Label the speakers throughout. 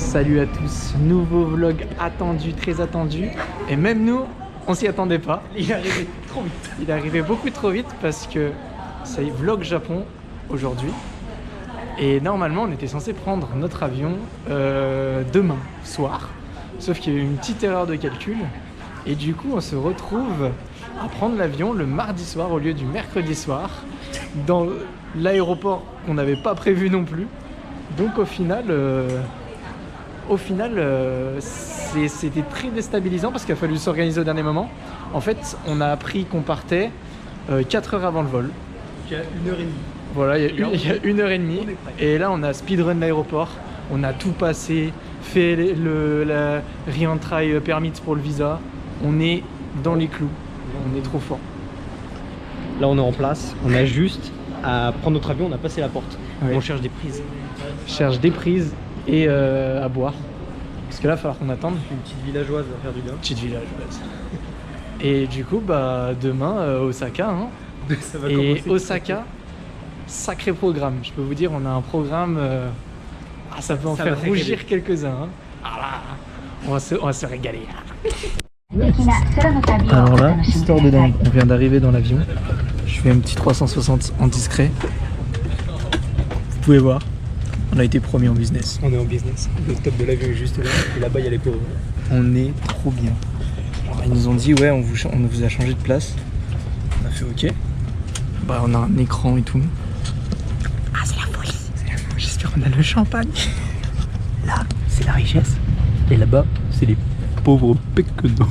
Speaker 1: Salut à tous, nouveau vlog attendu, très attendu. Et même nous, on s'y attendait pas.
Speaker 2: Il est arrivé trop vite.
Speaker 1: Il est arrivé beaucoup trop vite parce que c'est vlog Japon aujourd'hui. Et normalement, on était censé prendre notre avion demain soir. Sauf qu'il y a eu une petite erreur de calcul. Et du coup, on se retrouve à prendre l'avion le mardi soir au lieu du mercredi soir. Dans l'aéroport qu'on n'avait pas prévu non plus. Donc au final, c'était très déstabilisant parce qu'il a fallu s'organiser au dernier moment. En fait, on a appris qu'on partait 4 heures avant le vol.
Speaker 2: Il y a 1h30.
Speaker 1: Voilà, il y a 1h30. Et là, on a speedrun l'aéroport. On a tout passé, fait la re-entry permit pour le visa. On est dans les clous. On est trop fort.
Speaker 2: Là, on est en place. On a juste à prendre notre avion. On a passé la porte.
Speaker 1: Ouais.
Speaker 2: On cherche des prises.
Speaker 1: Je cherche des prises et à boire. Parce que là, il va falloir qu'on attende.
Speaker 2: Une petite villageoise va faire du bien.
Speaker 1: Petite villageoise. Et du coup, bah, demain, Osaka. Hein.
Speaker 2: Ça va
Speaker 1: Et
Speaker 2: commencer.
Speaker 1: Osaka, sacré programme. Je peux vous dire, on a un programme. Ça peut en faire rougir quelques-uns. Hein. Ah là, on va se régaler. Alors là, histoire de dingue, on vient d'arriver dans l'avion. Je fais un petit 360 en discret. Vous pouvez voir, on a été promis en business.
Speaker 2: On est en business. Le top de l'avion est juste là. Et là-bas, il y a les pauvres.
Speaker 1: On est trop bien. Alors, ils nous ont dit, ouais, on vous a changé de place. On a fait ok. Bah, on a un écran et tout. Ah, c'est la folie. C'est la folie. J'espère qu'on a le champagne. Là, c'est la richesse.
Speaker 2: Et là-bas, c'est les pauvres péquenots.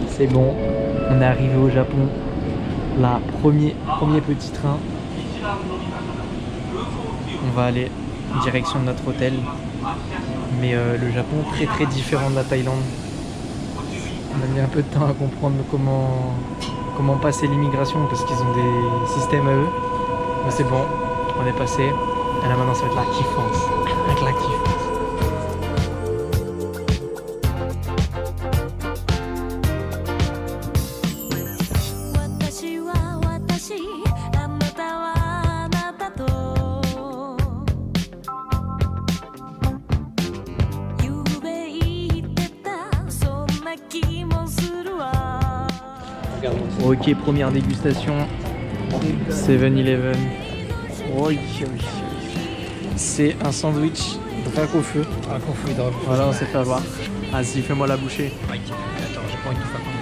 Speaker 1: C'est bon, on est arrivé au Japon. Là, premier petit train. On va aller en direction de notre hôtel. Mais le Japon, très différent de la Thaïlande. On a mis un peu de temps à comprendre comment passer l'immigration parce qu'ils ont des systèmes à eux. Mais c'est bon, on est passé. Et là maintenant ça va être la kiffance. Avec la kiffance. Ok, première dégustation. 7-Eleven. C'est un sandwich drac au feu.
Speaker 2: Ah, qu'on fait dans le
Speaker 1: Voilà, on s'est fait avoir. Vas-y, fais-moi la bouchée.
Speaker 2: Attends, j'ai pas envie de faire comme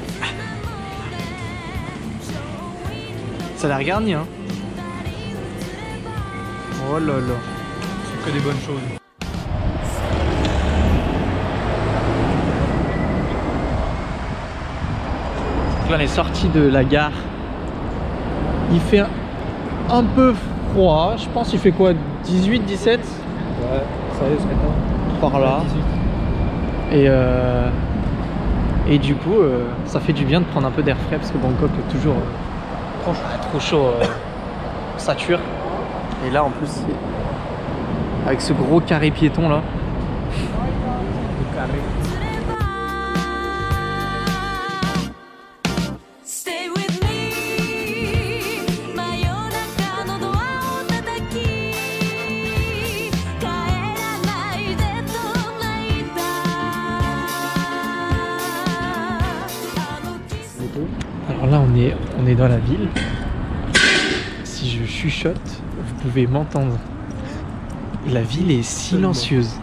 Speaker 1: Ça a l'air garni, hein. Oh là là.
Speaker 2: C'est que des bonnes choses.
Speaker 1: Là, on est sorti de la gare. Il fait un peu froid. Je pense qu'il fait quoi, 18, 17
Speaker 2: Ouais, ça y est, ce matin.
Speaker 1: par là. Et du coup, ça fait du bien de prendre un peu d'air frais parce que Bangkok est toujours trop chaud, sature. Et là, en plus, avec ce gros carré piéton là.
Speaker 2: Le carré.
Speaker 1: Alors là, on est dans la ville. Si je chuchote, vous pouvez m'entendre. La ville est silencieuse.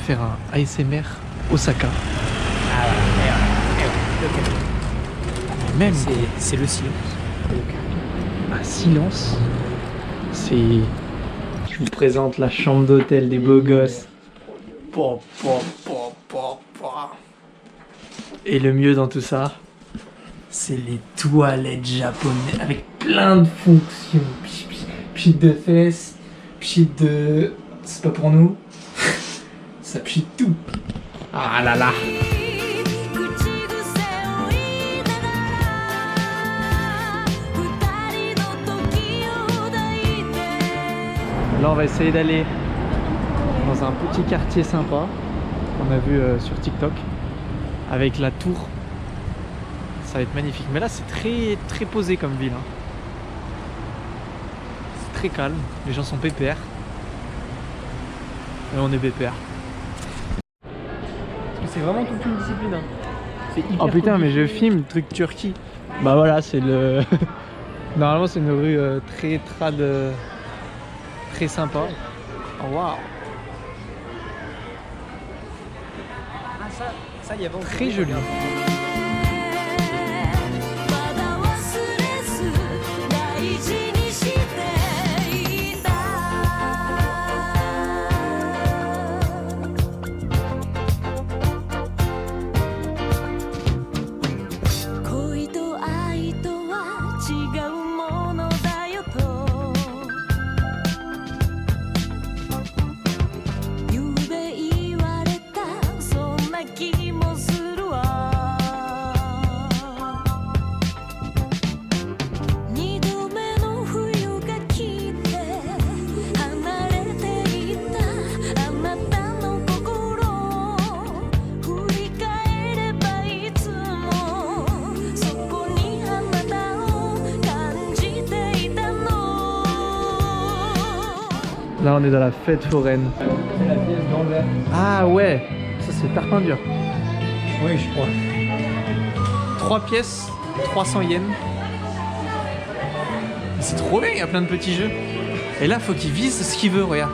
Speaker 1: faire un ASMR Osaka.
Speaker 2: Ah voilà,
Speaker 1: Même
Speaker 2: c'est le silence.
Speaker 1: un silence. C'est. Je vous présente la chambre d'hôtel des beaux gosses. Et le mieux dans tout ça, c'est les toilettes japonaises avec plein de fonctions. Pchit de fesses, pchit de. C'est pas pour nous. Ça pchit tout. Ah là là. Là, on va essayer d'aller dans un petit quartier sympa qu'on a vu sur TikTok avec la tour. Ça va être magnifique. Mais là, c'est très posé comme ville. Hein. C'est très calme. Les gens sont pépères. Et on est pépères.
Speaker 2: C'est vraiment toute une discipline. Hein. C'est hyper
Speaker 1: Oh putain, mais je
Speaker 2: compliqué.
Speaker 1: filme le truc Turquie. Bah voilà, c'est le. Normalement, c'est une rue très trad. Très sympa. Oh waouh!
Speaker 2: Ah ça y a
Speaker 1: Très joli. Là, on est dans la fête foraine.
Speaker 2: C'est la pièce d'Anvers.
Speaker 1: Ah ouais, ça c'est tarpin dur.
Speaker 2: Oui, je crois.
Speaker 1: 3 pièces, 300 yens. C'est trop bien, il y a plein de petits jeux. Et là, faut qu'il vise ce qu'il veut, regarde.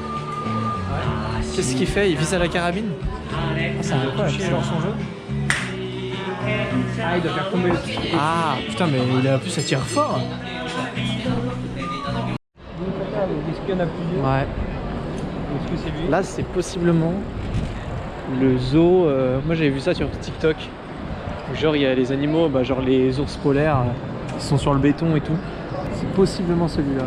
Speaker 1: Qu'est-ce qu'il fait? Il vise à la carabine?
Speaker 2: Ça veut pas toucher dans son jeu. Ah, il doit faire tomber le truc.
Speaker 1: Ah putain, mais il a plus, ça tire fort.
Speaker 2: Est-ce qu'il y en a plusieurs?
Speaker 1: Ouais.
Speaker 2: Est-ce que c'est lui?
Speaker 1: Là, c'est possiblement le zoo. Moi, j'avais vu ça sur TikTok. Genre, il y a les animaux, bah, genre les ours polaires, qui sont sur le béton et tout. C'est possiblement celui-là.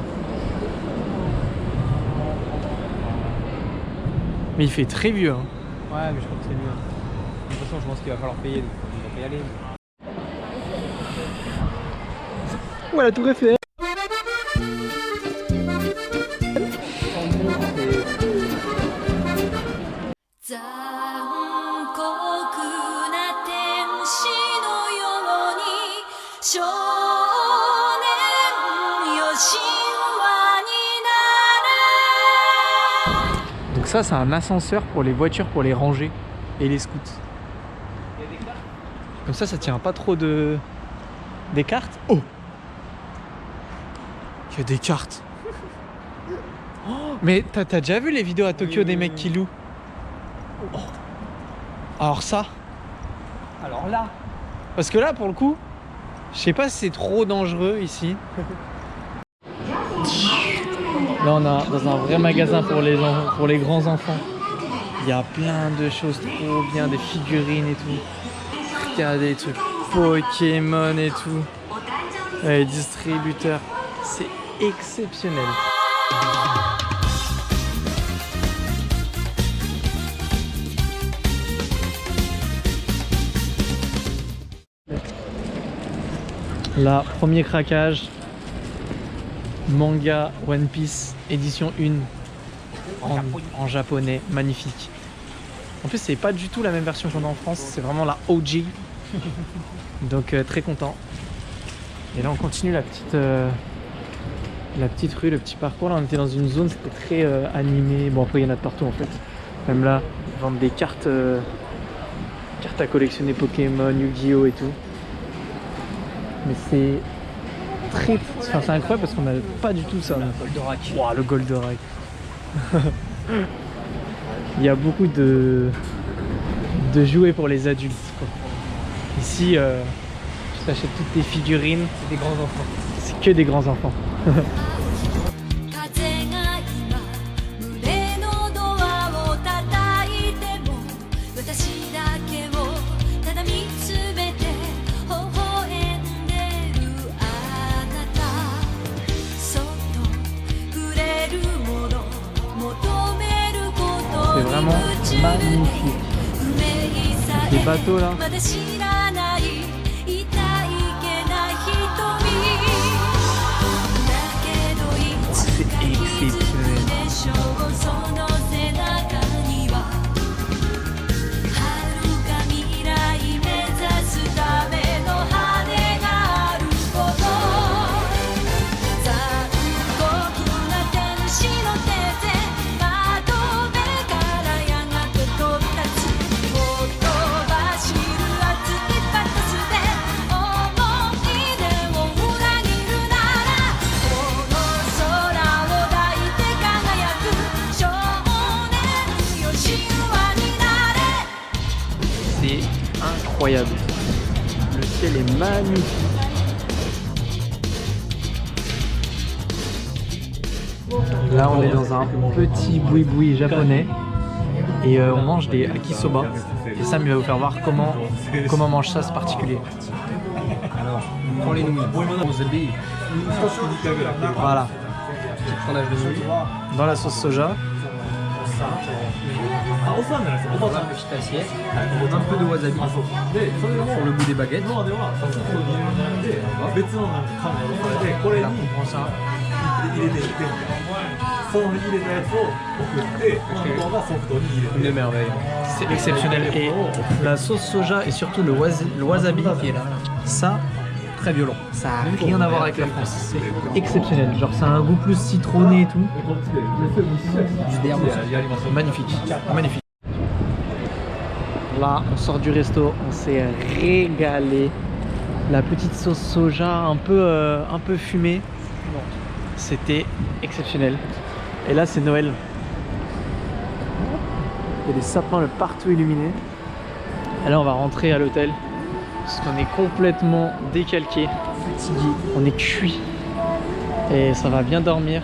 Speaker 1: Mais il fait très vieux. Hein.
Speaker 2: Ouais, mais je crois que c'est lui. Hein. De toute façon, je pense qu'il va falloir payer, donc on va pas y aller.
Speaker 1: Ouais, la tour Eiffel. Donc ça, c'est un ascenseur pour les voitures, pour les ranger et les scouts.
Speaker 2: Il y a des cartes.
Speaker 1: Comme ça tient pas trop de... Des cartes? Oh! Il y a des cartes. Oh, mais t'as déjà vu les vidéos à Tokyo des mecs qui louent? Oh. Alors ça?
Speaker 2: Alors là,
Speaker 1: Parce que là, pour le coup, je sais pas si c'est trop dangereux ici. Là, on est dans un vrai magasin pour les grands enfants. Il y a plein de choses trop bien, des figurines et tout. Regardez les trucs Pokémon et tout. Les distributeurs, c'est exceptionnel. Là, premier craquage. Manga One Piece édition 1 en japonais, magnifique. En plus, c'est pas du tout la même version qu'on a en France, c'est vraiment la OG. Donc très content. Et là, on continue la petite rue, le petit parcours. Là, on était dans une zone, c'était très animé. Bon, après, il y en a de partout en fait. Même là, ils vendent des cartes, cartes à collectionner Pokémon, Yu-Gi-Oh et tout. Mais c'est très... Enfin, c'est incroyable parce qu'on n'a pas du tout ça.
Speaker 2: Goldorak.
Speaker 1: Wow, le Goldorak. il y a beaucoup de jouets pour les adultes, quoi. Ici, tu t'achètes toutes tes figurines.
Speaker 2: C'est des grands enfants.
Speaker 1: C'est que des grands enfants. C'est vraiment magnifique. Des bateaux là. C'est exceptionnel. C'est incroyable. Le ciel est magnifique. Là, on est dans un petit boui-boui japonais et on mange des akisoba. Et Sam, il va vous faire voir comment on mange ça, c'est particulier.
Speaker 2: Alors, on prend les nouilles. Wasabi.
Speaker 1: Voilà.
Speaker 2: Petit fromage de nouilles.
Speaker 1: Dans la sauce soja.
Speaker 2: Dans la petite assiette. Un peu de wasabi sur le bout des baguettes. Là, on prend ça. Une merveille.
Speaker 1: C'est exceptionnel. Et la sauce soja et surtout le wasabi qui est là, ça,
Speaker 2: Très violent.
Speaker 1: ça n'a rien à voir avec la France. C'est exceptionnel. Genre, ça a un goût plus citronné et tout.
Speaker 2: Du derbe aussi.
Speaker 1: Magnifique. Magnifique. Là, on sort du resto, on s'est régalé. La petite sauce soja un peu fumée. C'était exceptionnel. Et là, c'est Noël. Il y a des sapins de partout illuminés. Et là, on va rentrer à l'hôtel. Parce qu'on est complètement décalqué, fatigué. On est cuit. Et ça va bien dormir.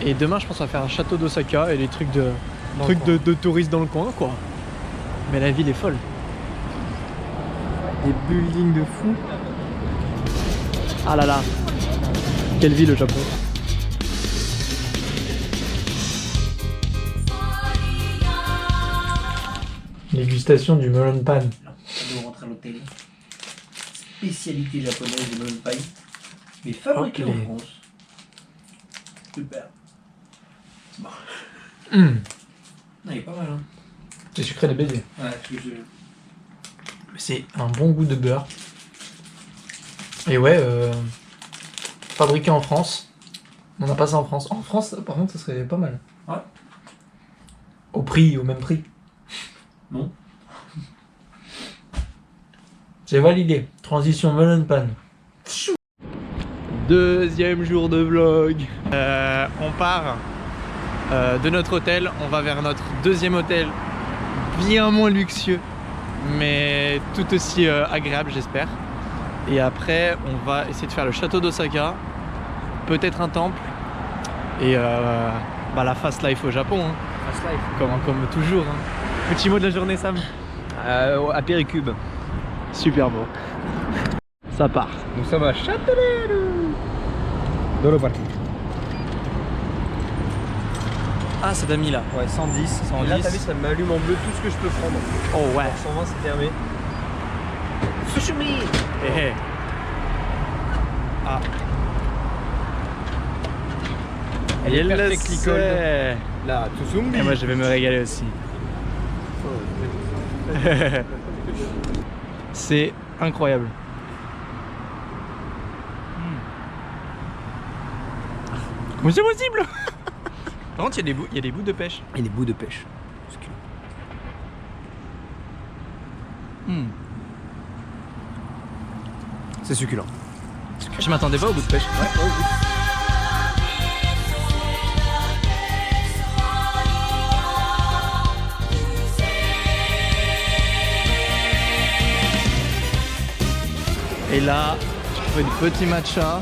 Speaker 1: Et demain, je pense qu'on va faire un château d'Osaka et des trucs de touristes dans le coin, quoi. Mais la ville est folle. Des buildings de fou. Ah là là. Quelle ville, le Japon. Dégustation du melon pan.
Speaker 2: On rentre à l'hôtel. Spécialité japonaise du melon pie. Mais fabriqué en France. Super.
Speaker 1: Mmh.
Speaker 2: Il est pas mal, hein.
Speaker 1: C'est sucré de baiser.
Speaker 2: Ouais,
Speaker 1: C'est un bon goût de beurre. Et ouais, fabriqué en France. On n'a pas ça en France. En France, par contre, ça serait pas mal.
Speaker 2: Ouais.
Speaker 1: Au même prix.
Speaker 2: Non.
Speaker 1: C'est validé. Transition melon pan. Deuxième jour de vlog. On part de notre hôtel. On va vers notre deuxième hôtel. Bien moins luxueux. Mais tout aussi agréable, j'espère. Et après, on va essayer de faire le château d'Osaka. Peut-être un temple. Et la fast life au Japon. Hein.
Speaker 2: Fast life.
Speaker 1: Comme toujours. Hein. Petit mot de la journée, Sam.
Speaker 2: À Péricube.
Speaker 1: Super beau. Ça part.
Speaker 2: Nous sommes à Châtelet. Dans le parking.
Speaker 1: Ah, c'est d'amis là.
Speaker 2: Ouais, 110.
Speaker 1: 110.
Speaker 2: Et là, t'as vu, ça m'allume en bleu tout ce que je peux prendre.
Speaker 1: Oh ouais.
Speaker 2: 120, c'est fermé. Sushimi.
Speaker 1: Eh, eh. Ah.
Speaker 2: Elle est
Speaker 1: Il le
Speaker 2: perfectly
Speaker 1: sait.
Speaker 2: cold. Là, Tsumbi.
Speaker 1: Et moi, je vais me régaler aussi. C'est incroyable. Mais c'est possible. Par contre, il y a des bouts de pêche.
Speaker 2: Et des bouts de pêche. C'est succulent.
Speaker 1: Je m'attendais pas au bout de pêche. Et là, j'ai trouvé des petits matchas.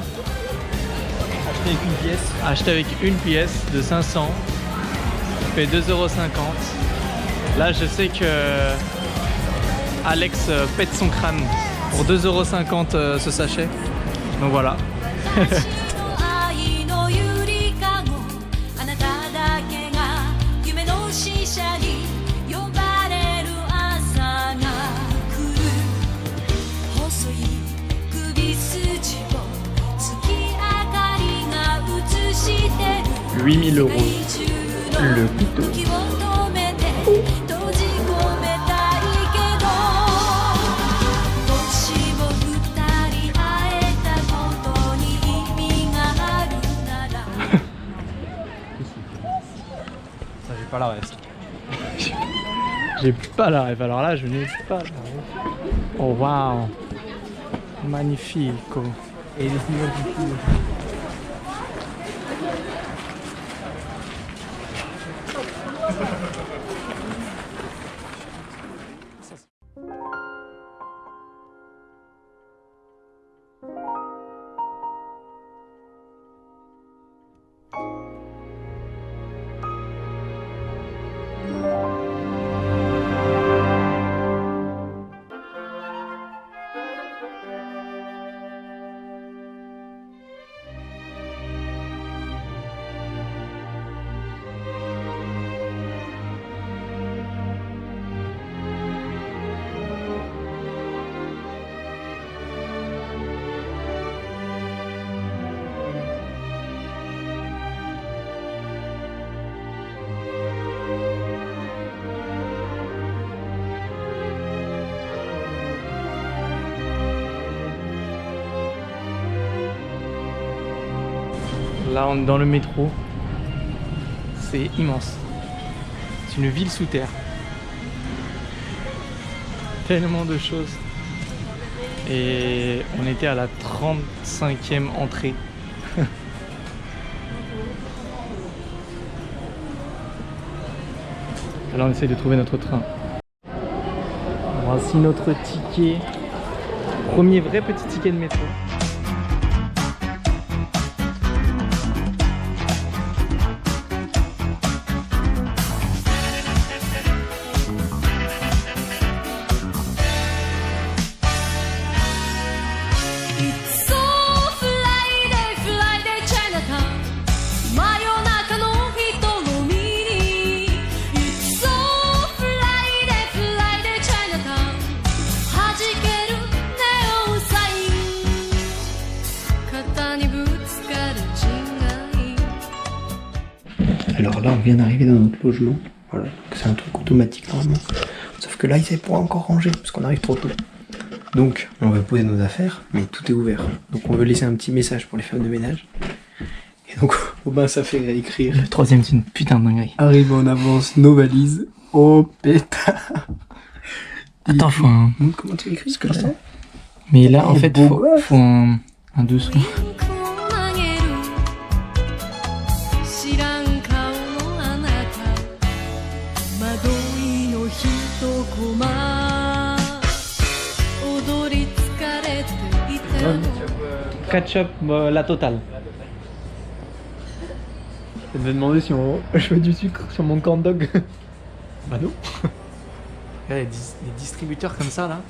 Speaker 2: Acheté avec une pièce.
Speaker 1: Acheté avec une pièce de 500. Fait 2,50 €. Là, je sais que Alex pète son crâne pour 2,50 € ce sachet. Donc voilà. « 8 000 € le couteau. »
Speaker 2: Ça, j'ai pas la reste.
Speaker 1: J'ai pas la rêve, alors là je n'ai pas la rêve. Oh waouh, magnifique.
Speaker 2: Et les signaux du coup.
Speaker 1: Là on est dans le métro. C'est immense. C'est une ville sous terre. Tellement de choses. Et on était à la 35e entrée. Là on essaie de trouver notre train. Voici notre ticket. Premier vrai petit ticket de métro.
Speaker 3: Alors là, on vient d'arriver dans notre logement. Voilà, c'est un truc automatique normalement. Sauf que là, ils savaient pas encore ranger parce qu'on arrive trop tôt. Donc, on va poser nos affaires, mais tout est ouvert. Donc, on veut laisser un petit message pour les femmes de ménage. Et donc, Aubin, ça fait écrire.
Speaker 1: Le troisième, c'est une putain de dinguerie.
Speaker 3: Arrive en avance, nos valises. Oh pétard.
Speaker 1: Attends, faut un...
Speaker 3: Comment tu écris ce que là?
Speaker 1: Mais là, en
Speaker 3: Oh,
Speaker 1: fait,
Speaker 3: beau
Speaker 1: faut un dessous. Ketchup, la totale.
Speaker 2: Elle me demander si je mets du sucre sur mon corn dog.
Speaker 1: Bah non. Il y a des distributeurs comme ça là.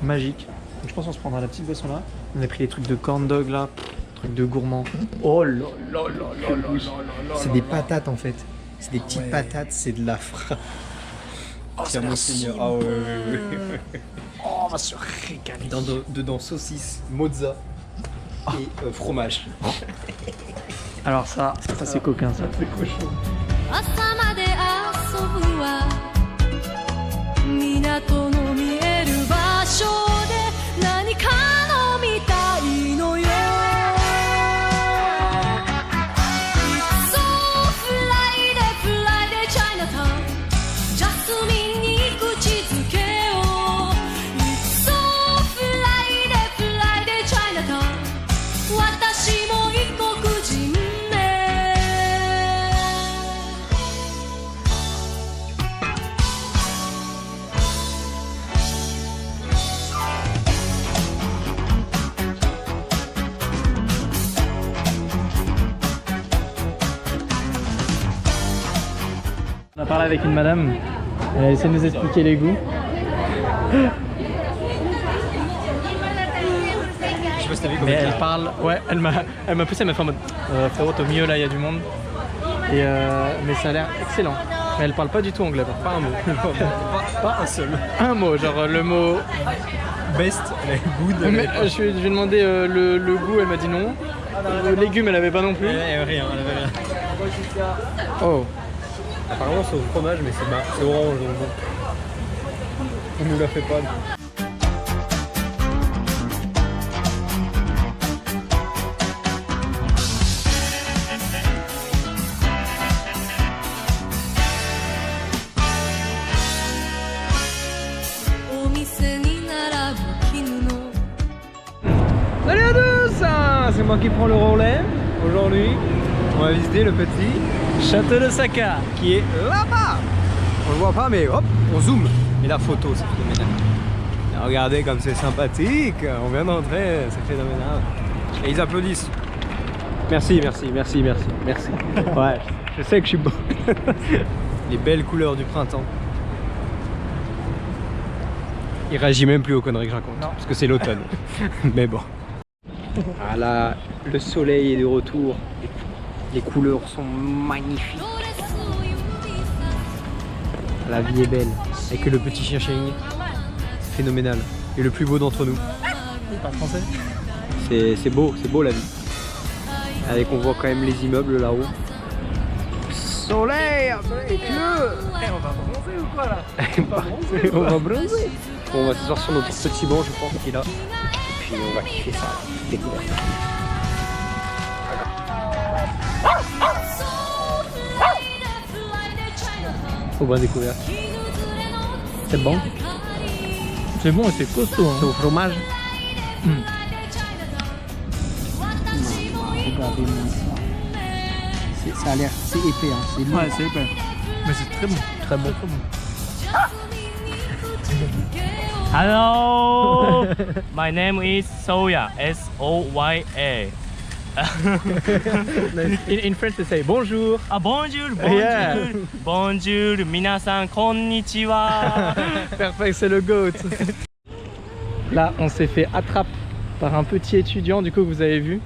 Speaker 1: Magique. Donc, je pense qu'on se prendra la petite boisson là. On a pris les trucs de corn dog là, trucs de gourmand. Oh là là là là là là là.
Speaker 3: C'est des patates en fait. C'est des petites patates, c'est de la frappe.
Speaker 1: Oh,
Speaker 3: Tiens, mon seigneur. Ah ouais.
Speaker 1: Oh, on va se régaler.
Speaker 3: Dedans saucisse, mozza et fromage.
Speaker 1: Alors ça c'est coquin ça.
Speaker 3: C'est cochon.
Speaker 4: 「
Speaker 1: parlé avec une madame. Elle a essayé de nous expliquer les goûts.
Speaker 2: Je sais pas si t'as vu comment
Speaker 1: Mais elle parle, ouais, elle m'a poussé, elle m'a fait en mode frérot, au milieu là il y a du monde. Et mais ça a l'air excellent. Mais elle parle pas du tout anglais, pas un mot.
Speaker 2: pas un seul.
Speaker 1: Un mot, genre le mot.
Speaker 2: Best, good.
Speaker 1: Mais, je lui ai demandé le goût, elle m'a dit non. Le légume, elle avait pas non plus.
Speaker 2: Rien, elle avait rien.
Speaker 1: Oh.
Speaker 2: Apparemment c'est au fromage, mais c'est orange donc bon. On nous la fait pas. Salut à tous, c'est moi qui prends le relais. Aujourd'hui, on va visiter le petit
Speaker 1: Château de Saka.
Speaker 2: qui est là-bas. On le voit pas, mais hop, on zoome. Et la photo, c'est phénoménal. Et regardez comme c'est sympathique. On vient d'entrer, c'est phénoménal. Et ils applaudissent. Merci. Ouais, je sais que je suis beau. Les belles couleurs du printemps. Il réagit même plus aux conneries que je raconte, parce que c'est l'automne. Mais bon. Voilà, le soleil est de retour. Les couleurs sont magnifiques. La vie est belle. Avec le petit chien Cheng. Phénoménal. Et le plus beau d'entre nous.
Speaker 1: Il parle français.
Speaker 2: C'est beau la vie. Avec on voit quand même les immeubles là-haut. Soleil, avec
Speaker 1: On va bronzer ou quoi là?
Speaker 2: on va bronzer. On va s'asseoir sur notre petit banc, je pense, qui est là. Et puis on va kiffer ça. Découverte. Au bain découverte. C'est bon?
Speaker 1: C'est bon, c'est costaud.
Speaker 2: C'est au fromage?
Speaker 3: Regardez-moi ça. Ça a l'air, c'est épais, hein. C'est lourd.
Speaker 1: Ouais, c'est épais. Mais c'est très bon.
Speaker 2: Très bon.
Speaker 4: Hello, my name is Soya, S-O-Y-A.
Speaker 1: In French, they say bonjour.
Speaker 4: Ah, bonjour,
Speaker 1: Yeah.
Speaker 4: bonjour, minasan, konnichiwa.
Speaker 1: Perfect, c'est le GOAT. Là, on s'est fait attraper par un petit étudiant, du coup, que vous avez vu,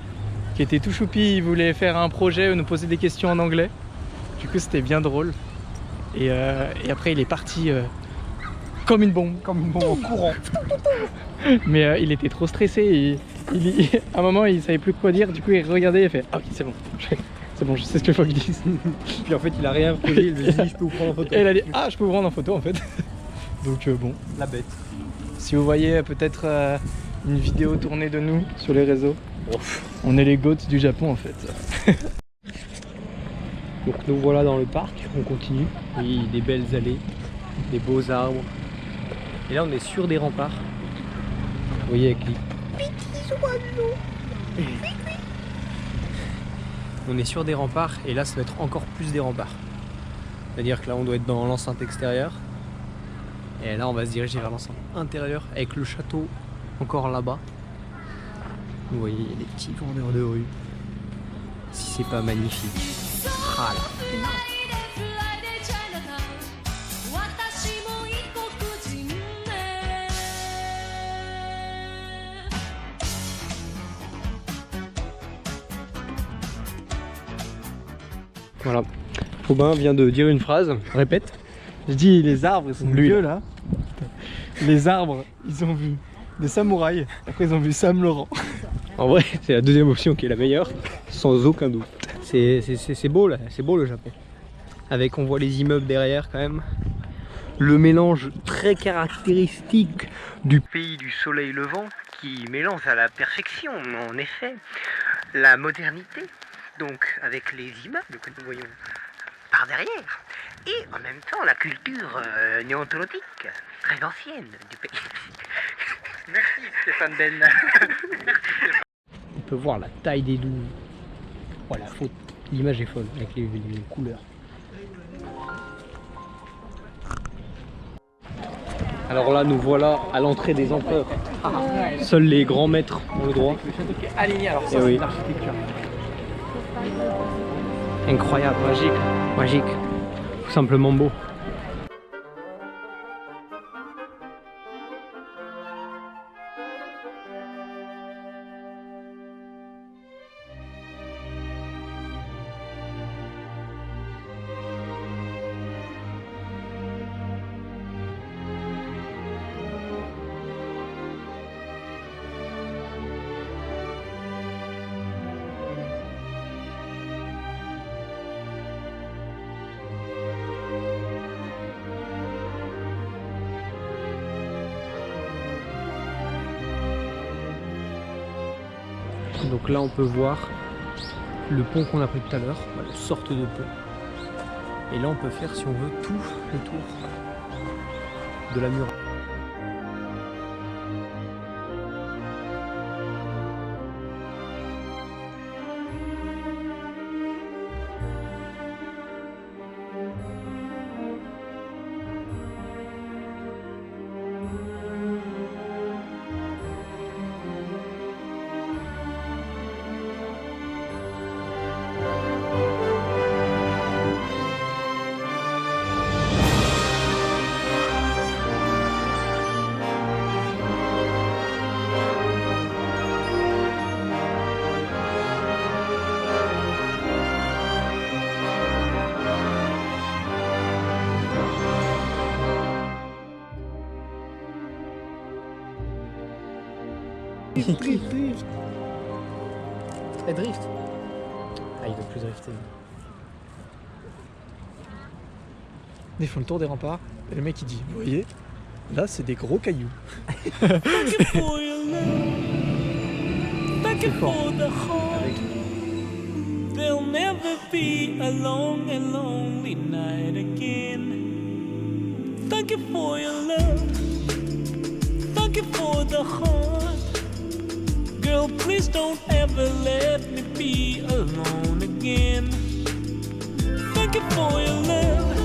Speaker 1: qui était tout choupi. Il voulait faire un projet ou nous poser des questions en anglais. Du coup, c'était bien drôle. Et après, il est parti comme une bombe en courant. Mais il était trop stressé. À un moment, il savait plus quoi dire. Du coup, il regardait et il fait: ah oui, c'est bon. C'est bon, je sais ce qu'il faut que je dise.
Speaker 2: Puis en fait, il a rien posé. Il lui a dit: je peux vous prendre en photo.
Speaker 1: Et elle a dit: ah, je peux vous prendre en photo en fait. Donc bon.
Speaker 2: La bête.
Speaker 1: Si vous voyez peut-être une vidéo tournée de nous sur les réseaux, on est les GOATs du Japon en fait.
Speaker 2: Donc nous voilà dans le parc, on continue. Oui, des belles allées, des beaux arbres. Et là on est sur des remparts. Vous voyez avec les petits oiseaux. On est sur des remparts et là ça va être encore plus des remparts. C'est-à-dire que là on doit être dans l'enceinte extérieure. Et là on va se diriger vers l'enceinte intérieure avec le château encore là-bas. Vous voyez, il y a des petits vendeurs de rue. Si c'est pas magnifique. Ah là. Voilà. Aubin vient de dire une phrase. Répète.
Speaker 1: Je dis, les arbres ils sont
Speaker 2: Lui,
Speaker 1: vieux là. Les arbres, ils ont vu des samouraïs. Après, ils ont vu Sam Laurent.
Speaker 2: En vrai, c'est la deuxième option qui est la meilleure, sans aucun doute. C'est beau là, c'est beau le Japon. Avec, on voit les immeubles derrière quand même. Le mélange très caractéristique du pays du soleil levant qui mélange à la perfection, en effet, la modernité, donc avec les immeubles que nous voyons par derrière, et en même temps la culture néontolotique, très ancienne du pays. Merci Stéphane Ben. On peut voir la taille des loups. Oh, l'image est folle avec les couleurs. Alors là, nous voilà à l'entrée des empereurs. Seuls les grands maîtres ont le droit.
Speaker 1: Le château qui est aligné, alors ça,
Speaker 2: Eh oui.
Speaker 1: c'est l'architecture.
Speaker 2: Incroyable, magique, magique. tout simplement beau. Donc là on peut voir le pont qu'on a pris tout à l'heure, une sorte de pont. Et là on peut faire, si on veut, tout le tour de la muraille.
Speaker 1: Drift. Elle drift. Ah, il veut plus drifter. Ils font le tour des remparts et le mec il dit, vous voyez, là c'est des gros cailloux. C'est fort. Avec...
Speaker 5: There'll never be a long and lonely night again. Thank you for your love. Thank you for the heart. Girl, please don't ever let me be alone again. Thank you for your love.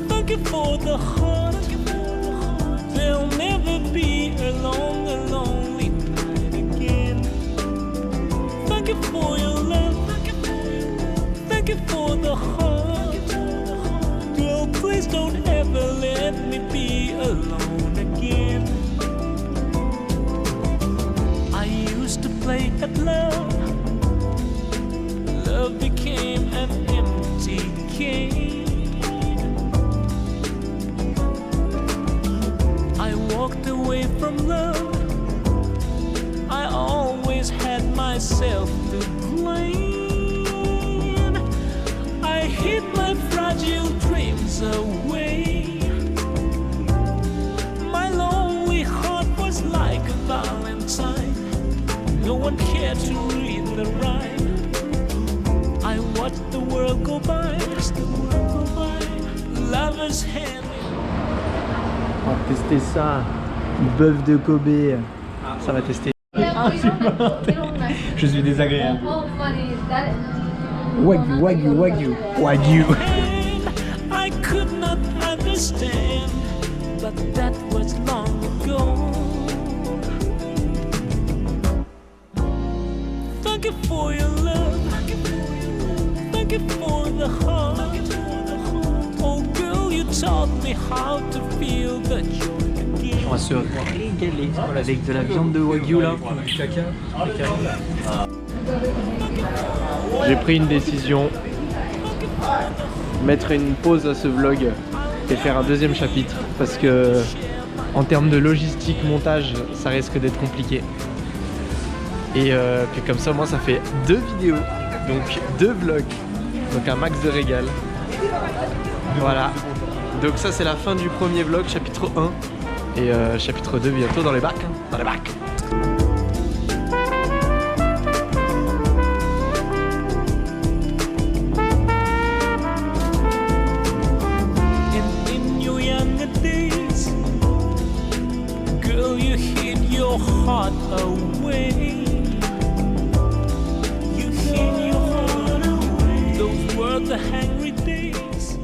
Speaker 5: Thank you for the heart. There'll never be a long and lonely night again. Thank you for your love. Thank you for the heart. Girl, please don't ever let me be alone again. I used to play at love. Love became an empty game. I walked away from love. I always had myself to blame. I hid my fragile dreams away. My lonely heart was like a valentine. No one cared to read the rhyme. I watched the world go by. Lovers hand.
Speaker 1: On va tester ça. Bœuf de Kobe. Ça va tester. Je suis désagréable. Wagyu, wagyu, wagyu, wagyu.
Speaker 5: I could not understand, but that was long ago. Thank you for your love. Thank you for the heart. Oh girl, you taught me how to feel the joy again.
Speaker 1: On va se régaler avec de la viande de wagyu là. J'ai pris une décision, mettre une pause à ce vlog et faire un deuxième chapitre parce que en termes de logistique, montage, ça risque d'être compliqué. Et puis comme ça, moi ça fait 2 vidéos, donc 2 vlogs, donc un max de régal. Voilà, donc ça c'est la fin du premier vlog, chapitre 1. Et chapitre 2 bientôt dans les bacs, hein, dans les bacs.
Speaker 5: In your younger days, girl, you hid your heart away. You hid your heart away. Those were the hungry days.